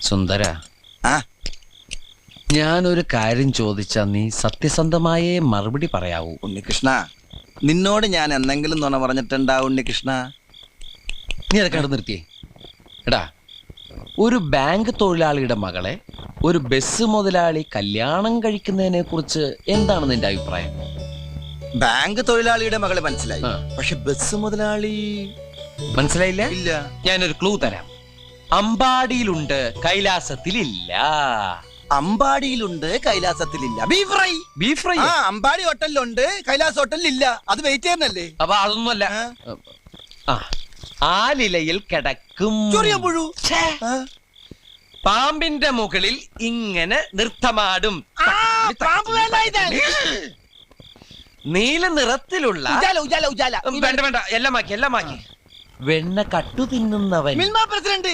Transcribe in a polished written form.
സുന്ദര, ഞാനൊരു കാര്യം ചോദിച്ചാ നീ സത്യസന്ധമായേ മറുപടി പറയാവൂ. ഉണ്ണികൃഷ്ണ, നിന്നോട് ഞാൻ എന്തെങ്കിലും നുണ പറഞ്ഞിട്ടുണ്ടാ ഉണ്ണികൃഷ്ണ? നീ അതൊക്കെ അവിടെ നിർത്തിയേ. എടാ, ഒരു ബാങ്ക് തൊഴിലാളിയുടെ മകളെ ഒരു ബസ് മുതലാളി കല്യാണം കഴിക്കുന്നതിനെ കുറിച്ച് എന്താണ് നിന്റെ അഭിപ്രായം? ബാങ്ക് തൊഴിലാളിയുടെ മകളെ മനസ്സിലായി, പക്ഷെ ബസ് മുതലാളി മനസ്സിലായില്ല? ഇല്ല. ഞാനൊരു ക്ലൂ തരാം. അമ്പാടിയിലുണ്ട്, കൈലാസത്തിലില്ല. അമ്പാടിയിലുണ്ട്, കൈലാസത്തിലില്ല. Beef fry. Beef fry Ambadi ഹോട്ടലിലുണ്ട്, കൈലാസ് ഹോട്ടലിലില്ല. അത് വെയിറ്റ് ചെയ്യുന്നല്ലേ? അപ്പൊ അതൊന്നുമല്ല. ആലിലയിൽ കിടക്കും പുഴു. പാമ്പിന്റെ മുകളിൽ ഇങ്ങനെ നൃത്തമാടും. നീല നിറത്തിലുള്ള വേണ്ട വേണ്ട, എല്ലാം മാക്കി. വെണ്ണ കട്ടു തിന്നുന്നവൻ. പ്രസിഡന്റ്